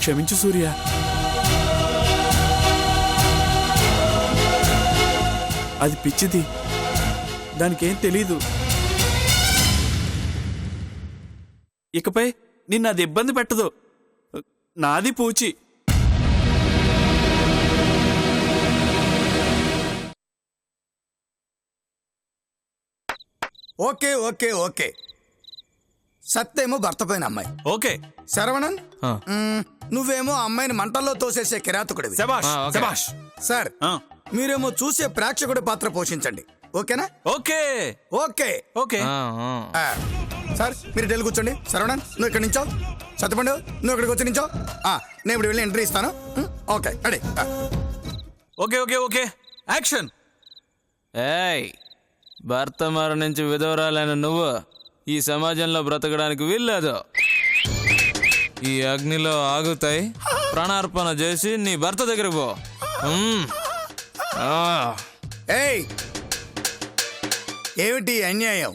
క్షమించు సూర్య. అది పిచ్చిది, దానికేం తెలీదు. ఇకపై నిన్ను అది ఇబ్బంది పెట్టదు. నాది పూచి. Okay okay okay. సత్యేమో భర్త పోయిన అమ్మాయి. ఓకే. శరవణన్, నువ్వేమో అమ్మాయిని మంటల్లో తోసేసే కిరాతకుడివి. సార్, మీరేమో చూసే ప్రేక్షకుడి పాత్ర పోషించండి. ఓకేనా? Okay okay okay. సార్, మీరు ఢిల్లీ కూర్చోండి. శరవణన్, నువ్వు ఇక్కడ నించో. సత్యపండు, నువ్వు ఇక్కడికి వచ్చి నించో. నేను ఇప్పుడు వెళ్ళి ఎంట్రీ ఇస్తాను. Okay, ready. Okay okay okay. Action. ఏయ్, భర్త మరణించి విధవరాలైన నువ్వు ఈ సమాజంలో బ్రతకడానికి వీల్లేదు. ఈ అగ్నిలో ఆగుతాయి. ప్రాణార్పణ చేసి నీ భర్త దగ్గరికి పో. ఏయ్, ఏమిటి అన్యాయం?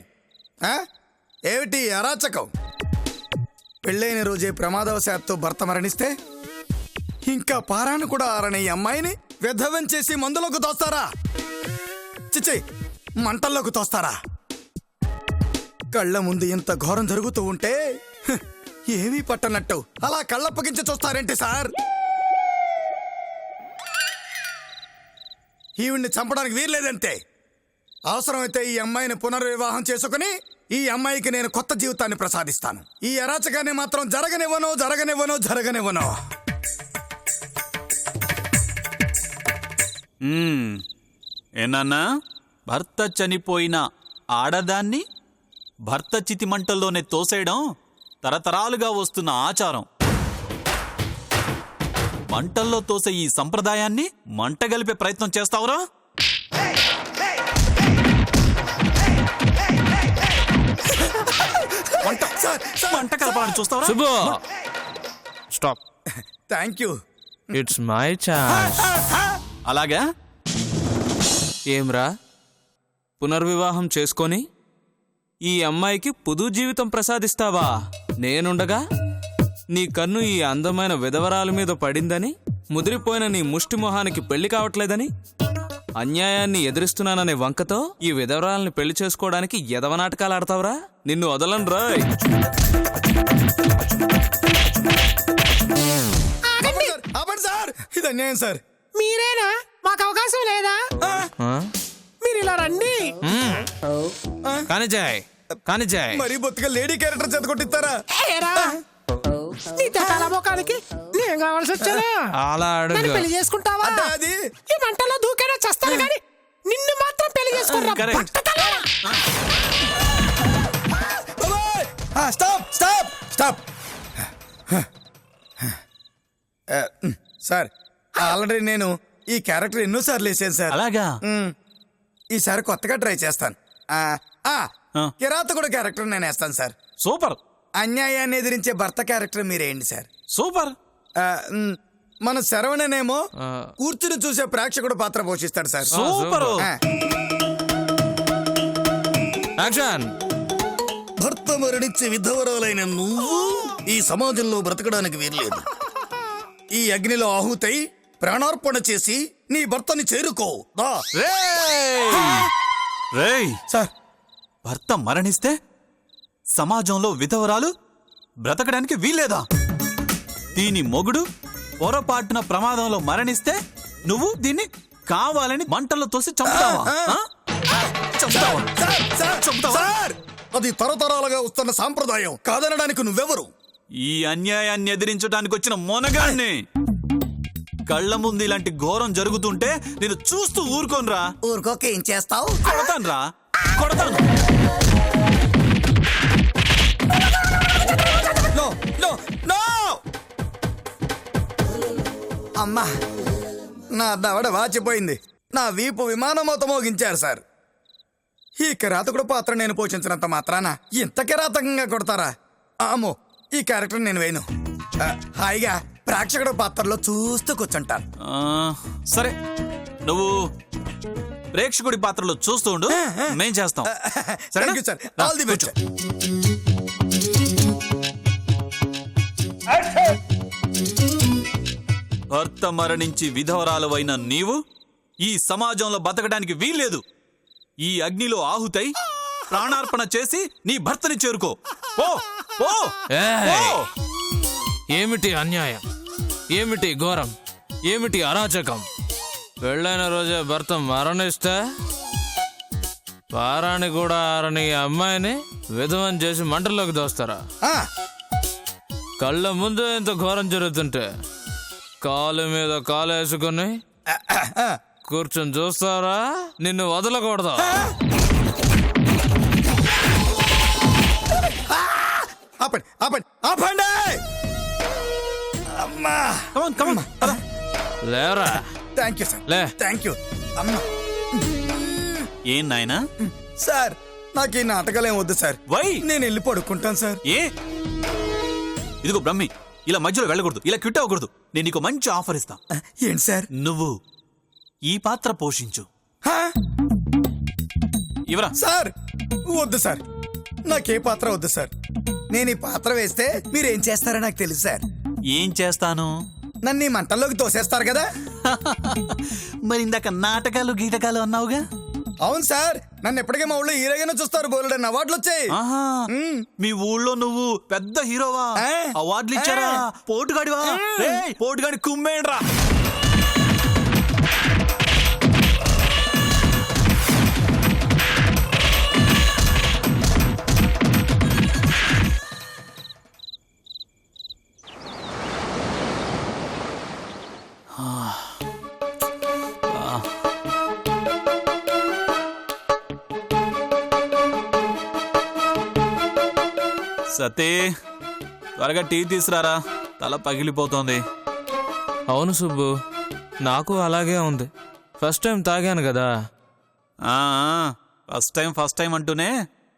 ఏమిటి అరాచకం? పెళ్ళైన రోజే ప్రమాదవశాత్తు భర్త మరణిస్తే ఇంకా పారాను కూడా ఆరని ఈ అమ్మాయిని విధవం చేసి మందులోకి తోస్తారా? చిచ్చి, మంటల్లోకి తోస్తారా? కళ్ళ ముందు ఇంత ఘోరం జరుగుతూ ఉంటే ఏమీ పట్టనట్టు అలా కళ్ళప్పగించి చూస్తారేంటి సార్? ఈవిడ్ని చంపడానికి వీల్లేదంతే. అవసరమైతే ఈ అమ్మాయిని పునర్వివాహం చేసుకుని ఈ అమ్మాయికి నేను కొత్త జీవితాన్ని ప్రసాదిస్తాను. ఈ అరాచకాన్ని మాత్రం జరగనివ్వను జరగనివ్వను జరగనివ్వను. ఏనాన్నా, భర్త చనిపోయిన ఆడదాన్ని భర్త చితిమంటల్లోనే తోసేయడం తరతరాలుగా వస్తున్న ఆచారం. మంటల్లో తోసే ఈ సంప్రదాయాన్ని మంట గలిపే ప్రయత్నం చేస్తావురా? మంట కలపాలని చూస్తావరా? Shubho, stop. Thank you. It's my chance. అలాగా? ఏమ్రా, పునర్వివాహం చేసుకొని ఈ అమ్మాయికి పుదు జీవితం ప్రసాదిస్తావా? నేనుండగా నీ కన్ను ఈ అందమైన విధవరాల మీద పడిందని, ముదిరిపోయిన నీ ముష్టి మొహానికి పెళ్లి కావట్లేదని, అన్యాయాన్ని ఎదిరిస్తున్నాననే వంకతో ఈ విధవరాలని పెళ్లి చేసుకోవడానికి ఎదవ నాటకాలు ఆడతావురా? నిన్ను వదలను రాయ్. సార్, ఇది అన్యాయం సార్. మీరేనా? మాకు అవకాశం లేదా? మీరు ఇలా రండి. కానిజాయ్, కానిజాయ్. మరీ బొత్తిగా లేడీ క్యారెక్టర్ చెదగొట్టిస్తారా? నీ తెల్ల ముఖానికి నేను కావాల్సి వచ్చానా? అలా అడుగు. పెళ్లి చేసుకుంటావా? అది ఈ మంటలో దూకేనా చేస్తాను కానీ నిన్ను మాత్రం పెళ్లి చేసుకుంటా. Stop stop stop. Sir, already నేను ఈ క్యారెక్టర్ ఎన్నోసార్లు వేసాను సార్. అలాగా? ఈసారి కొత్తగా ట్రై చేస్తాను. కిరాతకుడు క్యారెక్టర్ నేను వేస్తాను సార్. సూపర్. అన్యాయాన్ని ఎదిరించే భర్త క్యారెక్టర్ మీరేంటి సార్? సూపర్. మన శరవణనేమో కూర్చుని చూసే ప్రేక్షకుడు పాత్ర పోషిస్తాడు సార్. సూపర్. యాక్షన్. భర్త మరణించే విధవరాలైన నువ్వు ఈ సమాజంలో బ్రతకడానికి వీల్లేదు. ఈ అగ్నిలో ఆహుతై ప్రాణార్పణ చేసి నీ భర్తని చేరుకో. సార్, భర్త మరణిస్తే సమాజంలో విధవరాలు బ్రతకడానికి వీల్లేదా? దీని మొగుడు పొరపాటున ప్రమాదంలో మరణిస్తే నువ్వు దీన్ని కావాలని మంటల్లో తోసి చంపుతావా? అది తరతరాలుగా వస్తున్న సాంప్రదాయం. కాదనడానికి నువ్వెవరు? ఈ అన్యాయాన్ని ఎదిరించడానికి వచ్చిన మొనగాన్ని. కళ్ళ ముందు ఇలాంటి ఘోరం జరుగుతుంటే నేను చూస్తూ ఊరుకోనరా? ఊరుకోక ఏం చేస్తావు? కొడతానురా, కొడతాను. అమ్మా, నా దవడ వాచిపోయింది. నా వీపు విమానమోత మోగించారు సార్. ఈ కిరాతకుడు పాత్ర నేను పోషించినంత మాత్రాన ఇంత కిరాతకంగా కొడతారా? ఆమో, ఈ క్యారెక్టర్ నేను వేయను. హాయిగా ప్రేక్షకుడు పాత్రలో చూస్తూ కూర్చుంటాను. సరే, నువ్వు ప్రేక్షకుడి పాత్రలో చూస్తూ ఉండు, మేం చేస్తాం. Thank you sir. All the best. భర్త మరణించి విధవరాలవైన నీవు ఈ సమాజంలో బతకడానికి వీల్లేదు. ఈ అగ్నిలో ఆహుతై ప్రాణార్పణ చేసి నీ భర్తని చేరుకో. ఓ ఓ ఏయ్! ఏమిటి అన్యాయం, ఏమిటి ఘోరం, ఏమిటి అరాచకం? పెళ్ళైన రోజే భర్త మరణిస్తే వారాన్ని కూడా ఆరని ఈ అమ్మాయిని విధవం చేసి మంటల్లోకి దోస్తారా? ఆ, కళ్ళ ముందు ఎంత ఘోరం జరుగుతుంటే కాలు మీద కాలు వేసుకుని ఆ. కూర్చొని చూస్తారా? నిన్ను వదలకూడదు. ఆపండి ఆపండి ఆపండి! అమ్మా! లేరా? థ్యాంక్ యూ సార్, లే. Thank you. అమ్మా! ఏం నాయనా? సార్, నాకు ఈ నాటకాలు ఏం వద్దు సార్. వై? నేను వెళ్ళి పడుకుంటాను సార్. ఏ ఇదిగో బ్రహ్మి, ఇలా మధ్యలో వెళ్ళకూడదు, ఇలా క్విట్ అవ్వకూడదు. నేను నీకు మంచి ఆఫర్ ఇస్తా. ఏంటి సార్? నువ్వు ఈ పాత్ర పోషించు. హా? ఇవరా. సార్ వద్దు సార్, నాకే పాత్ర వద్దు సార్. నేను ఈ పాత్ర వేస్తే మీరేం చేస్తారో నాకు తెలుసు సార్. ఏం చేస్తాను? నన్ను ఈ మంటల్లోకి తోసేస్తారు కదా. మరి ఇందాక నాటకాలు గీటకాలు అన్నావుగా? అవును సార్, నన్ను ఎప్పటికీ మా ఊళ్ళో హీరోగానే చూస్తారు. బోలెడన్ని అవార్డులు వచ్చాయి. ఆహా, మీ ఊళ్ళో నువ్వు పెద్ద హీరోవా? ఆ. అవార్డులు ఇచ్చారా? పోటుగాడివా? రేయ్, పోటుగాడి కుమ్మేండ్రా. సతే, త్వరగా టీ తీసురారా, తల పగిలిపోతోంది. అవును సుబ్బు, నాకు అలాగే ఉంది. ఫస్ట్ టైం తాగాను కదా. ఫస్ట్ టైం అంటూనే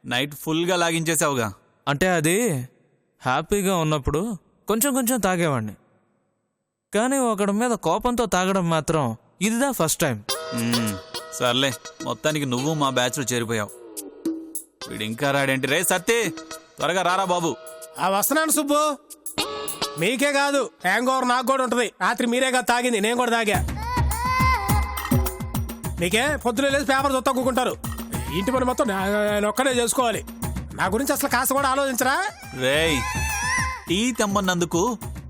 నైట్ ఫుల్గా లాగించేసావుగా. అంటే అది హ్యాపీగా ఉన్నప్పుడు కొంచెం కొంచెం తాగేవాడిని. కానీ ఒకడి మీద కోపంతో తాగడం మాత్రం ఇదిదా ఫస్ట్ టైం. సర్లే, మొత్తానికి నువ్వు మా బ్యాచ్లో చేరిపోయావు. వీడు ఇంకా రాడేంటి? రే సత్తే, త్వరగా రారా బాబు. వస్తున్నాను సుబ్బు. మీకే కాదు, హ్యాంగ్ ఓవర్ నాకు కూడా ఉంటది. రాత్రి మీరే కదా తాగింది, నేను కూడా తాగా. మీకే పొద్దున లేసి పేపర్ చొత్తకుంటారు. ఇంటి పని మొత్తం నేను ఒక్కడే చేసుకోవాలి. నా గురించి అసలు కాస్త కూడా ఆలోచించరా? రేయ్, టీ తెమ్మన్నందుకు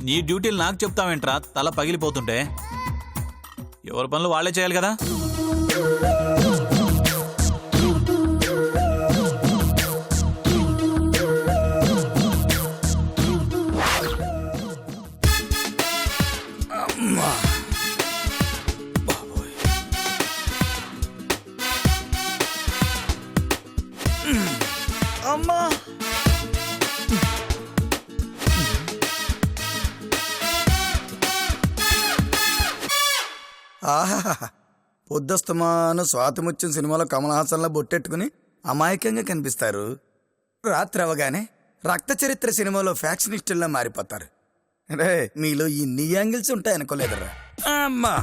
నీ డ్యూటీలు నాకు చెప్తావేంట్రా? తల పగిలిపోతుంటే ఎవరి పనులు వాళ్ళే చేయాలి కదా. అమ్మా! ఆహా! పొద్దస్తమాను స్వాతిముత్యం సినిమాలో కమల్ హాసన్లో బొట్టెట్టుకుని అమాయకంగా కనిపిస్తారు. రాత్రి అవగానే రక్త చరిత్ర సినిమాలో ఫ్యాక్షనిస్టుల్లా మారిపోతారు. రే, మీలో ఇన్ని యాంగిల్స్ ఉంటాయనుకోలేదురా. అమ్మా!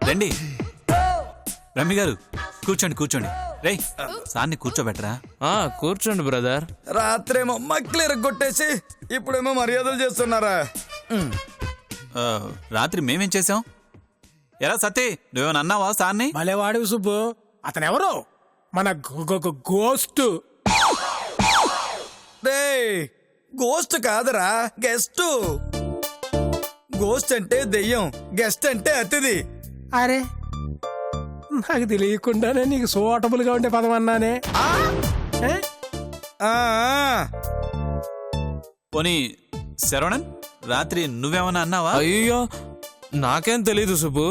రండి రమ్మి గారు, కూర్చోండి కూర్చోండి. రేయ్, సార్ని కూర్చోబెట్టరా. కూర్చోండి బ్రదర్. రాత్రేమో మక్కిలు ఎరగొట్టేసి ఇప్పుడేమో మర్యాదలు చేస్తున్నారా? రాత్రి మేమేం చేసాం? ఎరా సత్తే, నువ్వేమన్నా అన్నావా సార్ని? భలే వాడివి సుబ్బు. అతను ఎవరు? మన గోస్ట్. రే, గోస్ట్ కాదురా, గెస్ట్. గోస్ట్ అంటే దెయ్యం, గెస్ట్ అంటే అతిథి. అరే, నాకు తెలియకుండానే నీకు సూటబుల్ గా ఉండే పదం అన్నానే. పోనీ శరవణన్, రాత్రి నువ్వేమన్నా అన్నావా? అయ్యో, నాకేం తెలీదు సుబ్బు.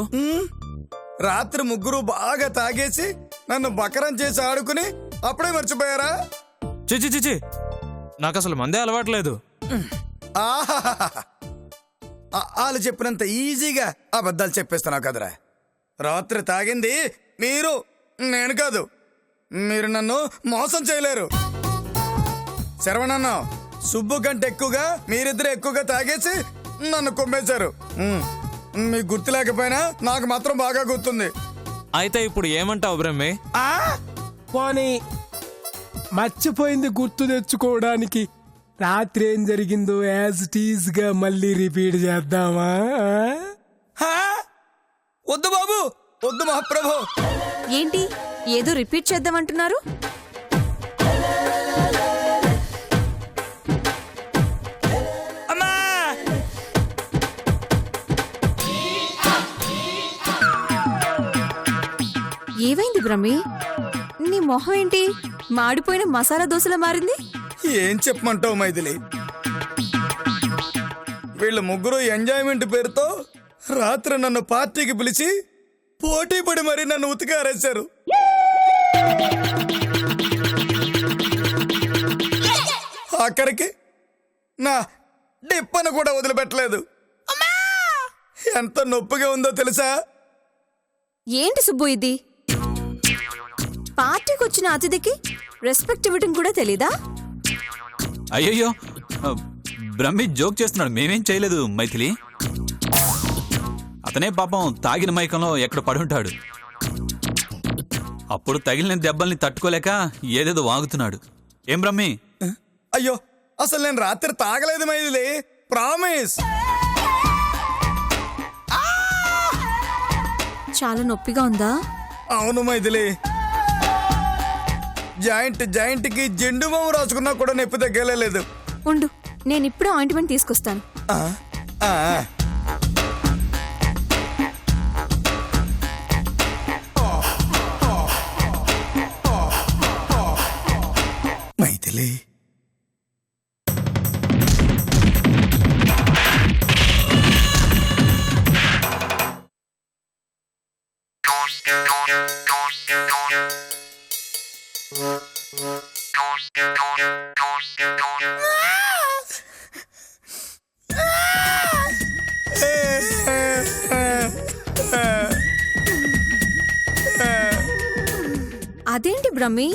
రాత్రి ముగ్గురు బాగా తాగేసి నన్ను బకరం చేసి ఆడుకుని అప్పుడే మర్చిపోయారా? చిచి చిచి, నాకు అసలు మందే అలవాట్లేదు. వాళ్ళు చెప్పినంత ఈజీగా అబద్ధాలు చెప్పేస్తున్నావు కదరా. రాత్రి తాగింది మీరు, నేను కాదు. మీరు నన్ను మోసం చేయలేరు. శరవణన్న, సుబ్బు కంటే ఎక్కువగా మీరిద్దరు ఎక్కువగా తాగేసి నన్ను కొమ్మేశారు. మీకు గుర్తు లేకపోయినా నాకు మాత్రం బాగా గుర్తుంది. అయితే ఇప్పుడు ఏమంటావు బ్రహ్మే? పోనీ మర్చిపోయింది గుర్తు తెచ్చుకోవడానికి రాత్రి ఏం జరిగిందో యాజ్ టీజ్ గా మళ్ళీ రిపీట్ చేద్దామా? హా? వద్దు బాబు, వద్దు మహాప్రభు. ఏంటి ఏదో రిపీట్ చేద్దామంటున్నారు? అమ్మా! ఏమైంది బ్రహ్మి? నీ మొహం ఏంటి మాడిపోయిన మసాలా దోశలా మారింది? ఏం చెప్పమంటావు మైథిలి? వీళ్ళ ముగ్గురు ఎంజాయ్మెంట్ పేరుతో రాత్రి నన్ను పార్టీకి పిలిచి పోటీ పడి మరీ నన్ను ఉతికారేశారు. ఆఖరికి నా డిప్పను కూడా వదిలిపెట్టలేదు. ఎంత నొప్పిగా ఉందో తెలుసా? ఏంటి సుబ్బు ఇది? పార్టీకి వచ్చిన అతిథికి రెస్పెక్ట్ ఇవ్వటం కూడా తెలీదా? అయ్యయ్యో, బ్రహ్మి జోక్ చేస్తున్నాడు, మేమేం చేయలేదు మైథిలి. అతనే పాపం తాగిన మైకంలో ఎక్కడ పడుంటాడు. అప్పుడు తగిలిన దెబ్బల్ని తట్టుకోలేక ఏదేదో వాగుతున్నాడు. ఏం బ్రహ్మి? అయ్యో, అసలు నేను రాత్రి తాగలేదు మైథిలి, ప్రామిస్. చాలా నొప్పిగా ఉందా? అవును మైథిలి, జాయింట్ కి జెండు బాము రాసుకున్నా కూడా నొప్పి తగ్గలేదు. ఉండు, నేను ఇప్పుడే ఆయింట్మెంట్ తీసుకొస్తాను. మైథిలి, అదేంటి బ్రహ్మి,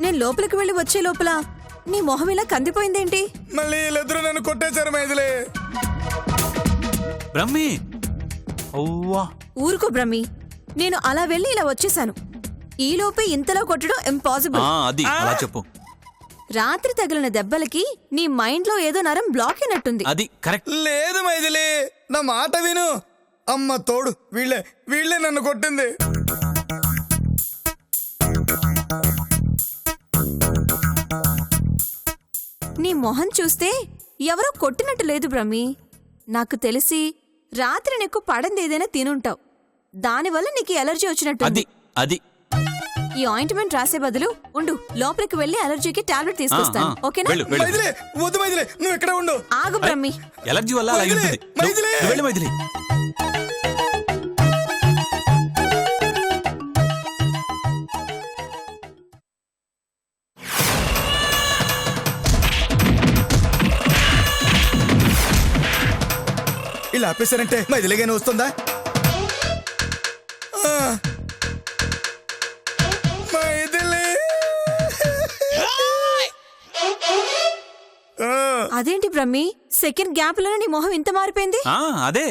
నేను లోపలికి వెళ్ళి వచ్చే లోపల నీ మొహం ఇలా కందిపోయిందేంటి? మళ్ళీ వీళ్ళిద్దరూ నన్ను కొట్టేశారు మైథిలి. బ్రహ్మి, అవ్వా, ఊరుకో బ్రహ్మి, నేను అలా వెళ్ళి ఇలా వచ్చేసాను. ఈ లోపే ఇంతలో కొట్టడం ఇంపాసిబుల్. అది అలా చెప్పు. రాత్రి తగిలిన దెబ్బలకి నీ మైండ్ లో ఏదో నరం బ్లాక్ అయినట్టుంది. అది కరెక్ట్. లేదు మైథిలి, నా మాట విను. అమ్మ తోడు, వీళ్ళే నన్ను కొట్టింది. నీ మొహం చూస్తే ఎవరో కొట్టినట్టు లేదు బ్రహ్మి. నాకు తెలిసి రాత్రి నీకు పడంది ఏదైనా తినుంటావు, దానివల్ల నీకు ఎలర్జీ వచ్చినట్టు. అది ఈ ఆయింట్మెంట్ రాసే బదులు ఉండు, లోపలికి వెళ్ళి అలర్జీకి టాబ్లెట్ తీసుకొస్తాను. ఓకేనా? మైథిలి, వద్దు మైథిలి, నువ్వు ఇక్కడ ఉండు. ఆగు బ్రహ్మి. ఎలర్జీ వల్ల అలా ఉంటుంది. మైథిలి! నువ్వు వెళ్ళు మైథిలి. ఇలా ఆపేశారంటే మైథిలిగానే వస్తుందా? మైథిలి! అదేంటి బ్రహ్మి, సెకండ్ గ్యాప్ లోనే నీ మొహం ఇంత మారిపోయింది? అదే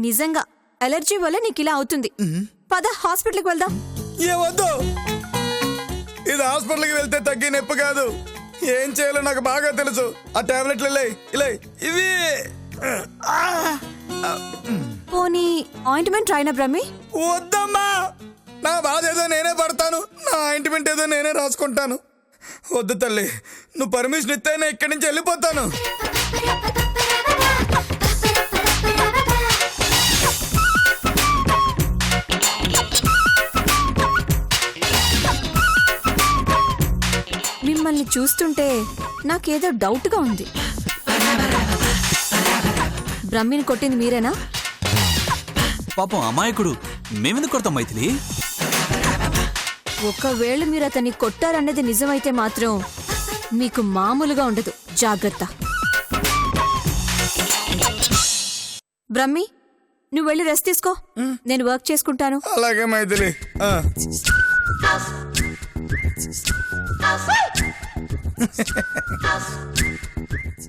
నిజంగా అలర్జీ వల్ల నీకు ఇలా అవుతుంది. పద హాస్పిటల్కి వెళ్దాం. ఏమొద్దు, ఇది హాస్పిటల్కి వెళ్తే తగ్గే నొప్పి కాదు. ఏం చేయాలో నాకు బాగా తెలుసు. ఆ టాబ్లెట్లు ఇలా ఇవి. పోనీ ఆయింట్మెంట్ రాయినా బ్రహ్మి? వద్దమ్మా, నా బాధ ఏదో నేనే పడతాను, నా ఆయింట్మెంట్ ఏదో నేనే రాసుకుంటాను. వద్దు తల్లి, నువ్వు పర్మిషన్ ఇస్తే నేను ఇక్కడి నుంచి వెళ్ళిపోతాను. మిమ్మల్ని చూస్తుంటే నాకేదో డౌట్గా ఉంది. బ్రహ్మిని కొట్టింది మీరేనా? పాపం అమాయకుడు, మేమెందుకు కొడతాం మైథిలి? ఒకవేళ మీరు అతన్ని కొట్టారన్నది నిజమైతే మాత్రం మీకు మామూలుగా ఉండదు. జాగ్రత్త. బ్రహ్మి, నువ్వు వెళ్ళి రెస్ట్ తీసుకో, నేను వర్క్ చేసుకుంటాను. అలాగే మైథిలి.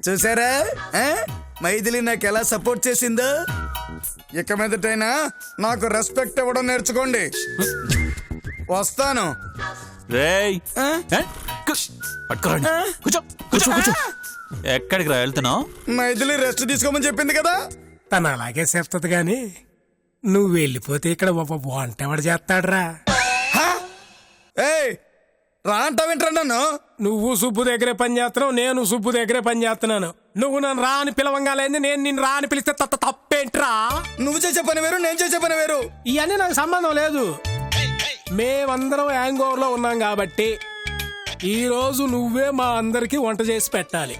చూసారా మైథిలి నాకు ఎలా సపోర్ట్ చేసిందో? ఇక మీదటైనా నాకు రెస్పెక్ట్ ఇవ్వడం నేర్చుకోండి. వస్తాను. రేయ్ ఆ? ఏ? పట్టుకోరండి కూర్చో కూర్చో కూర్చో ఎక్కడికి రా వెళ్తున్నావు? మైథిలి రెస్ట్ తీసుకోమని చెప్పింది కదా. తను అలాగే చెప్తుంది గాని నువ్వు వెళ్ళిపోతే ఇక్కడ వంట ఎవడు చేస్తాడ్రా? ఏయ్ రా అంటావేంట్రా నన్ను? నువ్వు సుబ్బు దగ్గరే పని చేస్తున్నావు, నేను సుబ్బు దగ్గరే పని చేస్తున్నాను. నువ్వు నన్ను రా అని పిలవంగాలైంది, నేను నిన్ను రా అని పిలిస్తే తప్పేంట్రా? నువ్వు చేసే పని వేరు, నేను చేసే పని వేరు. ఇవన్నీ నాకు సంబంధం లేదు. మేమందరం హ్యాంగ్ ఓవర్ లో ఉన్నాం కాబట్టి ఈ రోజు నువ్వే మా అందరికి వంట చేసి పెట్టాలి.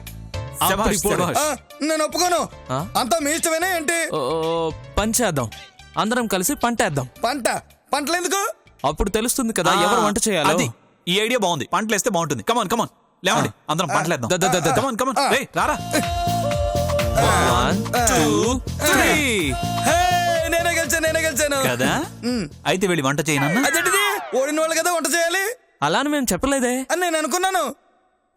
శభాష్, శభాష్. ఆ, నేను ఒప్పుకోను. ఆ? అంతా మీ ఇష్టమేనా ఏంటి? ఓ, పని చేద్దాం, అందరం కలిసి పంటేద్దాం. పంటలెందుకు? అప్పుడు తెలుస్తుంది కదా ఎవరు వంట చేయాలో. అది ఈ ఐడియా బాగుంది. పంటలు వేస్తే బాగుంటుంది. కమాన్ కమాన్ లేవండి, అందరం పంటలేద్దాం. ద, ద, ద, ద. కమాన్ కమాన్ రేయ్ రారా. 1 2 3. హే, నేనే గెలిచాను కదా అయితే వెళ్ళి వంట చేయనన్నా. అదేంటిది? ఓడిన వాళ్ళు కదా వంట చేయాలి అలాని మేము చెప్పలేదే. అని నేను అనుకున్నాను.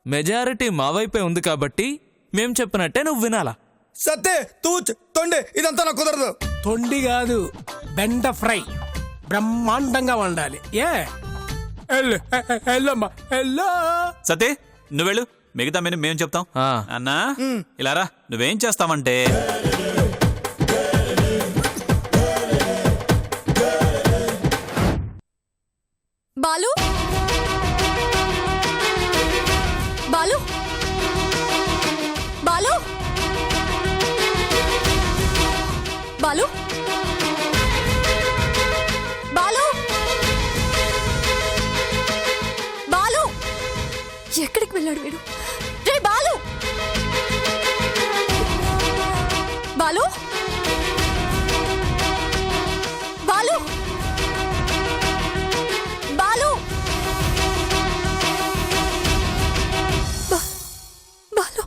మెజారిటీ మా వైపే ఉంది కాబట్టి మేం చెప్పినట్టే నువ్వు వినాలా. సత్తే తూచ్ తొండి ఇదంతా నాకు కుదరదు. తొండి కాదు, బెండ ఫ్రై బ్రహ్మాండంగా వండాలి. ఎల్లమ్మా ఎల్లో. సతే నువ్వు వెళ్ళు, మిగతా మేము చెప్తాం. ఆ. అన్నా ఇలా రా. నువ్వేం చేస్తావంటే బాలు బాలు బాలు బాలు బాలు బాలు ఎక్కడికి వెళ్ళాడు వీడు? రే బాలు బాలు బాలు బాలు బాలు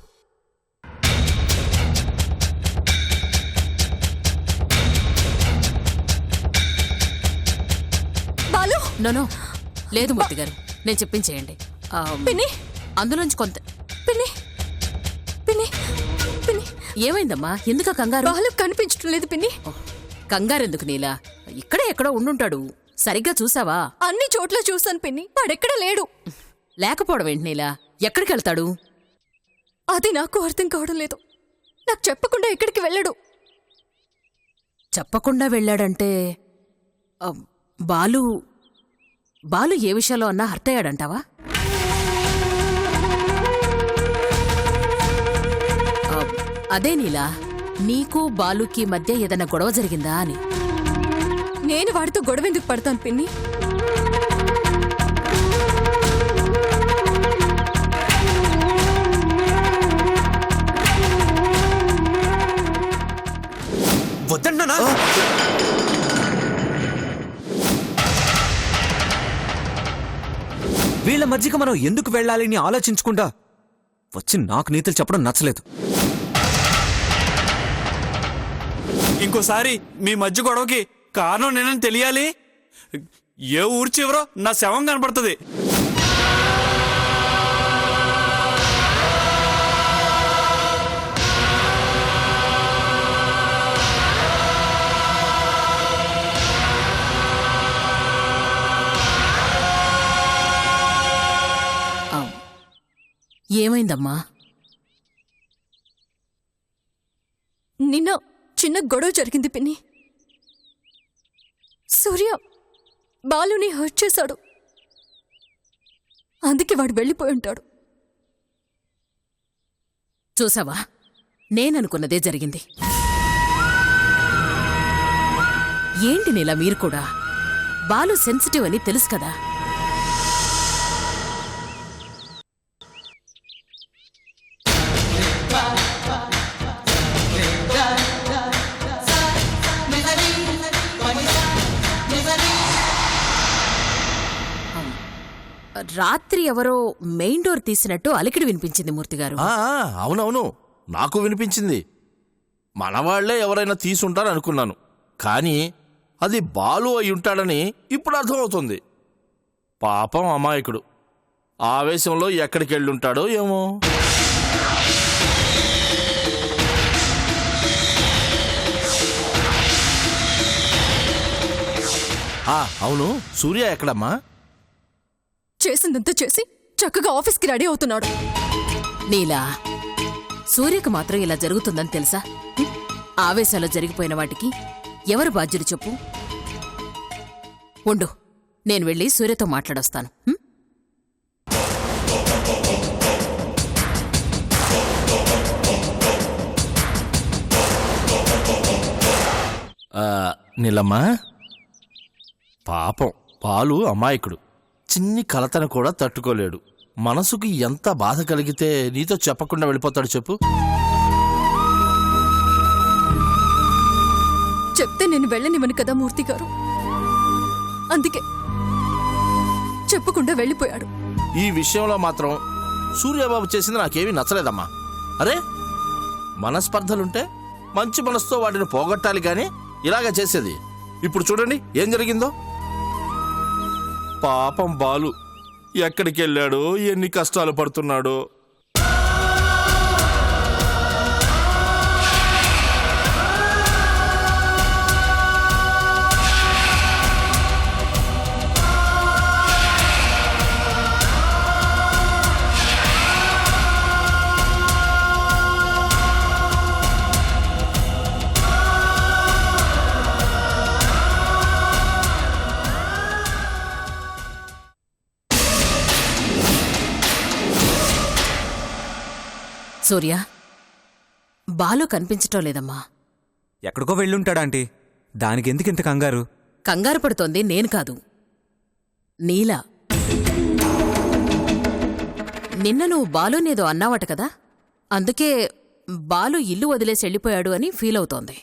బాలు నో లేదు మూర్తి గారు, నేను చెప్పించేయండి. పిన్ని అందులోంచి కొంత పిన్ని పిన్ని పిన్ని ఏమైందమ్మా, ఎందుక కంగారు? బాలు కనిపించడం లేదు పిన్ని. కంగారెందుకు నీలా, ఇక్కడే ఎక్కడో ఉండుంటాడు. సరిగ్గా చూసావా? అన్ని చోట్ల చూసాను పిన్ని, వాడెక్కడ లేడు. లేకపోవడం ఏంటి నీలా, ఎక్కడికి వెళ్తాడు? అది నాకు అర్థం కావడం లేదు. నాకు చెప్పకుండా ఎక్కడికి వెళ్ళడు. చెప్పకుండా వెళ్ళాడంటే ఆ, బాలు బాలు ఏ విషయంలో అన్నా హర్ట్ అయ్యాడంటావా? అదే నీలా, నీకు బాలుకి మధ్య ఏదైనా గొడవ జరిగిందా అని. నేను వాడితో గొడవ ఎందుకు పడతాను పిన్ని? వద్దన్నా. వీళ్ళ మధ్యకి మనం ఎందుకు వెళ్ళాలని ఆలోచించకుండా వచ్చి నాకు నీతులు చెప్పడం నచ్చలేదు. ఇంకోసారి మీ మధ్య గొడవకి కారణం నేనని తెలియాలి. ఏ ఊరు చివరో నా శవం కనపడుతుంది. ఏమైందమ్మా? నిన్న చిన్న గొడవ జరిగింది పిన్ని. సూర్య బాలుని హర్ట్ చేశాడు. అందుకే వాడు వెళ్ళిపోయి ఉంటాడు. చూసావా, నేననుకున్నదే జరిగింది. ఏంటి నీలా మీరు కూడా? బాలు సెన్సిటివ్ అని తెలుసు కదా. రాత్రి ఎవరో మెయిన్ డోర్ తీసినట్టు అలికిడి వినిపించింది మూర్తిగారు. అవునవును, నాకు వినిపించింది. మనవాళ్లే ఎవరైనా తీసుంటారు అనుకున్నాను, కానీ అది బాలు అయి ఉంటాడని ఇప్పుడు అర్థమవుతుంది. పాపం అమాయకుడు, ఆవేశంలో ఎక్కడికి వెళ్ళుంటాడో ఏమో. అవును, సూర్య ఎక్కడమ్మా? చేసిందంతా చేసి చక్కగా ఆఫీస్కి రెడీ అవుతున్నాడు. నీలా సూర్యకు మాత్రం ఇలా జరుగుతుందని తెలుసా? ఆవేశాల్లో జరిగిపోయిన వాటికి ఎవరు బాధ్యులు చెప్పు? ఉండు, నేను వెళ్ళి సూర్యతో మాట్లాడొస్తాను. నీలమ్మా, పాపం బాలు అమాయకుడు. చిన్ని కలతను కూడా తట్టుకోలేడు. మనసుకి ఎంత బాధ కలిగితే నీతో చెప్పకుండా వెళ్ళిపోతాడు చెప్పు? చెప్తే నేను వెళ్ళనివ్వను కదా మూర్తి గారు, అందుకే చెప్పకుండా వెళ్ళిపోయాడు. ఈ విషయంలో మాత్రం సూర్యబాబు చేసింది నాకేమీ నచ్చలేదమ్మా. అరే, మనస్పర్ధలుంటే మంచి మనసుతో వాటిని పోగొట్టాలి గాని ఇలాగ చేసేది. ఇప్పుడు చూడండి ఏం జరిగిందో. పాపం బాలు ఎక్కడికి వెళ్ళాడో, ఎన్ని కష్టాలు పడుతున్నాడో. సూర్య, బాలు కనిపించటం లేదమ్మా. ఎక్కడికో వెళ్ళుంటాడా ఆంటీ? దానికి ఎందుకింత కంగారు? కంగారు పడుతోంది నేను కాదు, నీలా. నిన్న నువ్వు బాలునేదో అన్నావట కదా, అందుకే బాలు ఇల్లు వదిలేసి వెళ్ళిపోయాడు అని ఫీల్ అవుతోంది.